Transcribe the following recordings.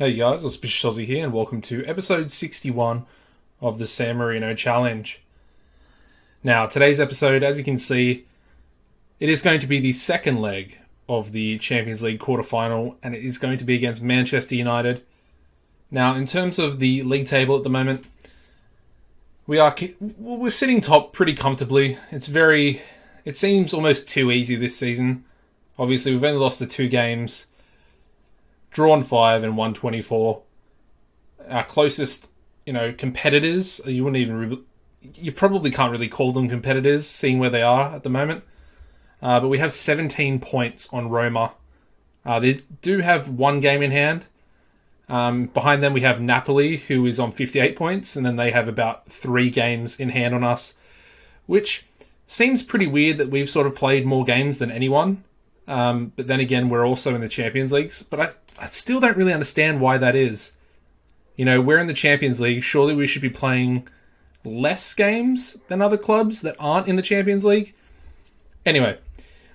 Hey guys, AuspiciousAussie here, and welcome to episode 61 of the San Marino Challenge. Now, today's episode, as you can see, it is going to be the second leg of the Champions League quarterfinal, and it is going to be against Manchester United. Now, in terms of the league table at the moment, we're sitting top pretty comfortably. It seems almost too easy this season. Obviously, we've only lost the 2 games. Drawn 5 and won 24. Our closest, competitors, you probably can't really call them competitors, seeing where they are at the moment. But we have 17 points on Roma. They do have 1 game in hand. Behind them we have Napoli, who is on 58 points, and then they have about 3 games in hand on us, which seems pretty weird that we've sort of played more games than anyone. But then again, we're also in the Champions Leagues. But I still don't really understand why that is. We're in the Champions League. Surely we should be playing less games than other clubs that aren't in the Champions League. Anyway,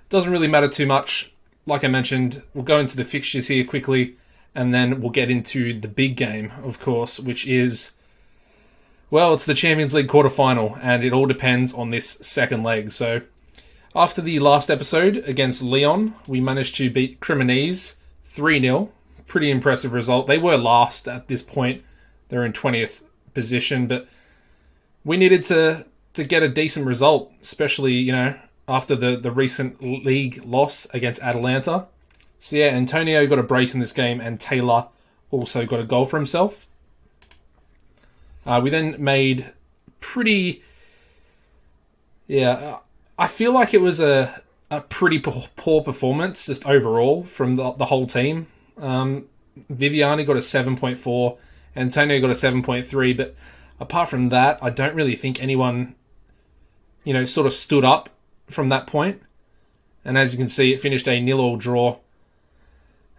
doesn't really matter too much. Like I mentioned, we'll go into the fixtures here quickly, and then we'll get into the big game, of course, which is, well, it's the Champions League quarterfinal, and it all depends on this second leg. So, after the last episode against Lyon, we managed to beat Cremonese 3-0. Pretty impressive result. They were last at this point. They're in 20th position, but we needed to get a decent result, especially, after the recent league loss against Atalanta. So yeah, Antonio got a brace in this game, and Taylor also got a goal for himself. We then made I feel like it was a pretty poor performance, just overall, from the whole team. Viviani got a 7.4, Antonio got a 7.3, but apart from that, I don't really think anyone, sort of stood up from that point. And as you can see, it finished a 0-0 draw.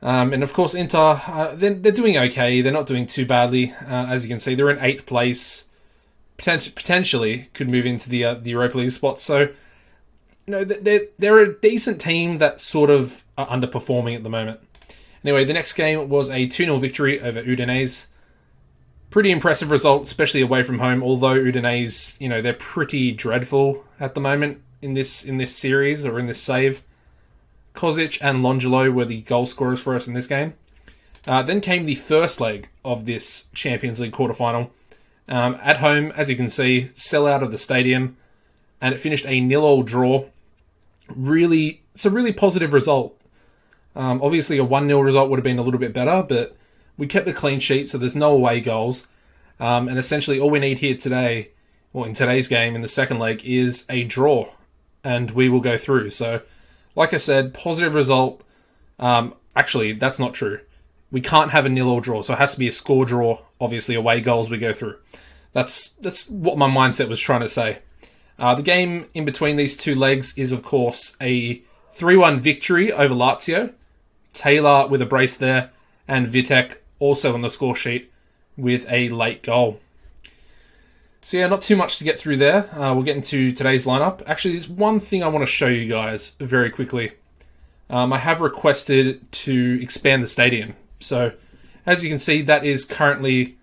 And of course, Inter, they're doing okay. They're not doing too badly. As you can see, they're in 8th place. Potentially could move into the Europa League spot. So, they're a decent team that sort of are underperforming at the moment. Anyway, the next game was a 2-0 victory over Udinese. Pretty impressive result, especially away from home, although Udinese, they're pretty dreadful at the moment in this series, or in this save. Kozic and Longelo were the goal scorers for us in this game. Then came the first leg of this Champions League quarterfinal. At home, as you can see, sell out of the stadium, and it finished a 0-0 draw. It's a really positive result. Obviously, a 1-0 result would have been a little bit better, but we kept the clean sheet, so there's no away goals. And essentially, all we need here today, or in today's game, in the second leg, is a draw, and we will go through. So, like I said, positive result. Actually, that's not true. We can't have a 0-0 draw, so it has to be a score draw. Obviously, away goals we go through. That's what my mindset was trying to say. The game in between these 2 legs is, of course, a 3-1 victory over Lazio. Taylor with a brace there, and Vitek also on the score sheet with a late goal. So yeah, not too much to get through there. We'll get into today's lineup. Actually, there's one thing I want to show you guys very quickly. I have requested to expand the stadium. So, as you can see, that is currently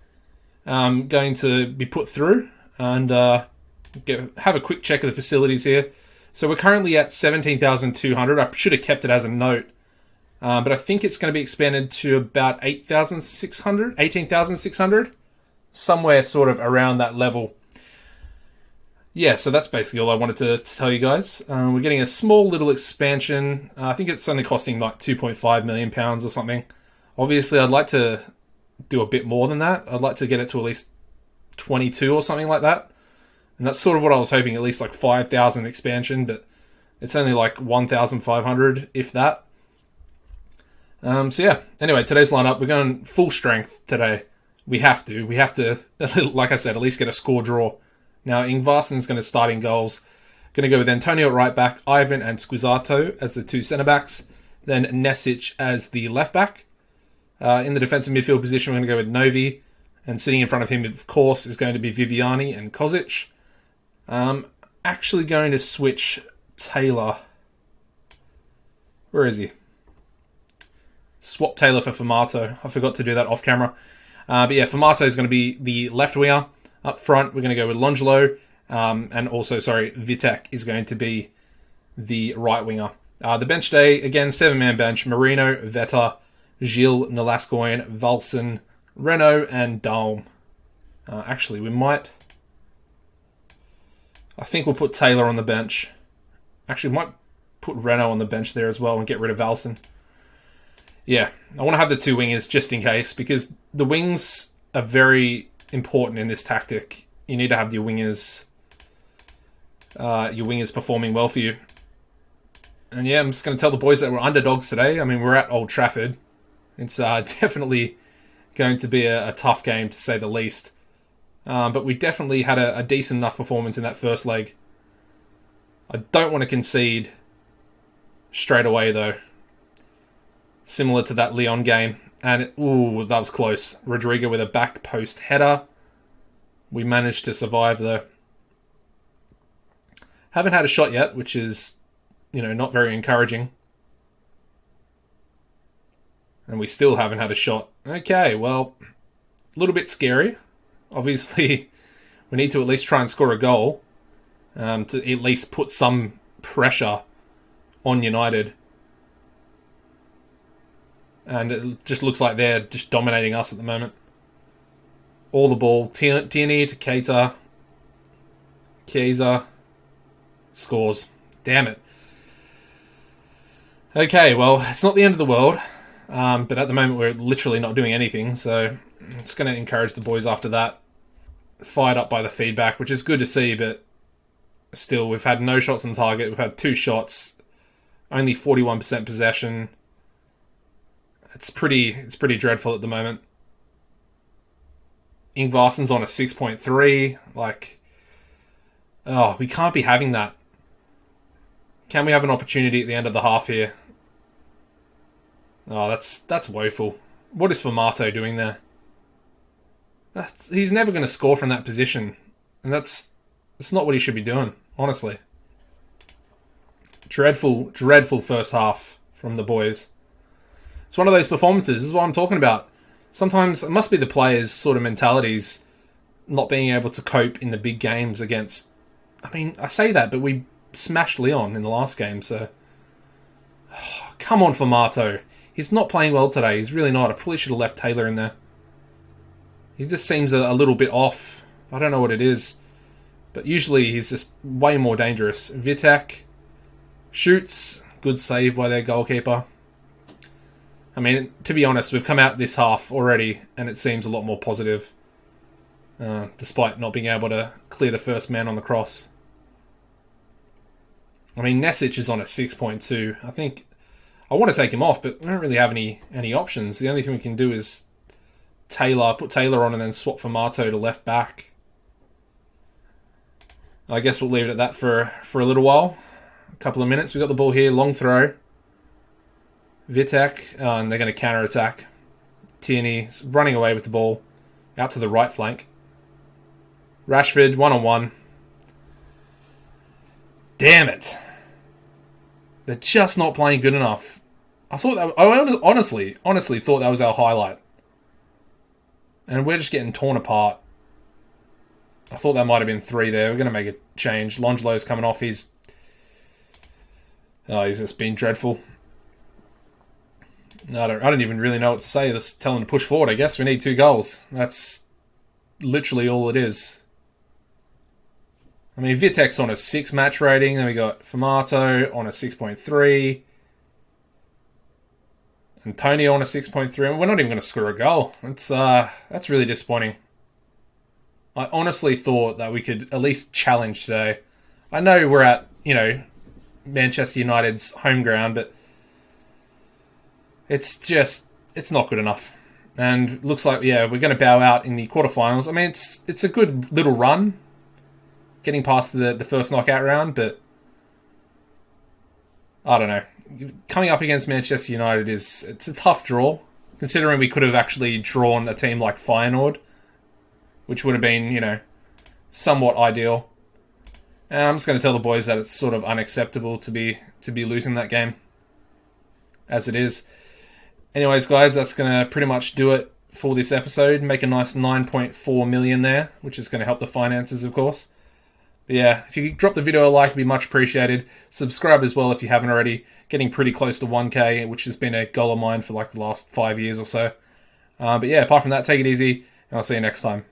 going to be put through, and have a quick check of the facilities here. So we're currently at 17,200. I should have kept it as a note. But I think it's going to be expanded to about 18,600. Somewhere sort of around that level. Yeah, so that's basically all I wanted to tell you guys. We're getting a small little expansion. I think it's only costing like £2.5 million or something. Obviously, I'd like to do a bit more than that. I'd like to get it to at least 22 or something like that. And that's sort of what I was hoping, at least like 5,000 expansion, but it's only like 1,500, if that. So yeah, anyway, today's lineup, we're going full strength today. We have to, like I said, at least get a score draw. Now, Ingvarsen's going to start in goals. Going to go with Antonio at right back, Ivan and Squizzato as the 2 centre-backs, then Nesic as the left-back. In the defensive midfield position, we're going to go with Novi, and sitting in front of him, of course, is going to be Viviani and Kozic. Actually going to switch Taylor. Where is he? swap Taylor for Formato. I forgot to do that off camera. But yeah, Formato is going to be the left winger. Up front, we're going to go with Longelo. And also, Vitek is going to be the right winger. The bench day, again, 7-man bench. Marino, Veta, Gilles, Nolascoigne, Valsen, Renault, and Dalm. Actually, we might... I think we'll put Taylor on the bench. Actually, we might put Renault on the bench there as well and get rid of Valsen. Yeah, I want to have the two wingers just in case, because the wings are very important in this tactic. You need to have your wingers performing well for you. And yeah, I'm just going to tell the boys that we're underdogs today. I mean, we're at Old Trafford. It's definitely going to be a tough game, to say the least. But we definitely had a decent enough performance in that first leg. I don't want to concede straight away, though. Similar to that Lyon game. And, ooh, that was close. Rodrigo with a back post header. We managed to survive, though. Haven't had a shot yet, which is, not very encouraging. And we still haven't had a shot. Okay, well, a little bit scary. Obviously, we need to at least try and score a goal to at least put some pressure on United. And it just looks like they're just dominating us at the moment. All the ball. Tierney to Keita. Chiesa scores. Damn it. Okay, well, it's not the end of the world. But at the moment, we're literally not doing anything. So it's going to encourage the boys after that. Fired up by the feedback, which is good to see. But still, we've had no shots on target. We've had 2 shots. Only 41% possession. It's pretty dreadful at the moment. Ingvarsen's on a 6.3. We can't be having that. Can we have an opportunity at the end of the half here? Oh, that's woeful. What is Formato doing there? He's never going to score from that position. And that's not what he should be doing, honestly. Dreadful first half from the boys. It's one of those performances. This is what I'm talking about. Sometimes it must be the players' sort of mentalities not being able to cope in the big games against... I mean, I say that, but we smashed Lyon in the last game, so... Come on, Formato. He's not playing well today. He's really not. I probably should have left Taylor in there. He just seems a little bit off. I don't know what it is. But usually he's just way more dangerous. Vitek shoots. Good save by their goalkeeper. I mean, to be honest, we've come out this half already, and it seems a lot more positive. Despite not being able to clear the first man on the cross. I mean, Nesic is on a 6.2. I think I want to take him off, but we don't really have any options. The only thing we can do is put Taylor on and then swap Formato to left back. I guess we'll leave it at that for a little while. A couple of minutes. We've got the ball here. Long throw. Vitek, and they're going to counter-attack. Tierney running away with the ball. Out to the right flank. Rashford, 1-on-1. Damn it. They're just not playing good enough. I honestly thought that was our highlight. And we're just getting torn apart. I thought that might have been 3 there. We're going to make a change. Longelo's coming off. He's just been dreadful. I don't even really know what to say. Just tell him to push forward, I guess. We need 2 goals. That's literally all it is. I mean, Vitek's on a 6 match rating. Then we got Formato on a 6.3. Antonio on a 6.3. And we're not even going to score a goal. That's really disappointing. I honestly thought that we could at least challenge today. I know we're at, Manchester United's home ground, but it's not good enough. And looks like, we're going to bow out in the quarterfinals. I mean, it's a good little run, getting past the first knockout round, but I don't know. Coming up against Manchester United it's a tough draw, considering we could have actually drawn a team like Feyenoord, which would have been, somewhat ideal. And I'm just going to tell the boys that it's sort of unacceptable to be losing that game, as it is. Anyways, guys, that's going to pretty much do it for this episode. Make a nice 9.4 million there, which is going to help the finances, of course. But yeah, if you drop the video a like, it'd be much appreciated. Subscribe as well if you haven't already. Getting pretty close to 1k, which has been a goal of mine for like the last 5 years or so. But yeah, apart from that, take it easy, and I'll see you next time.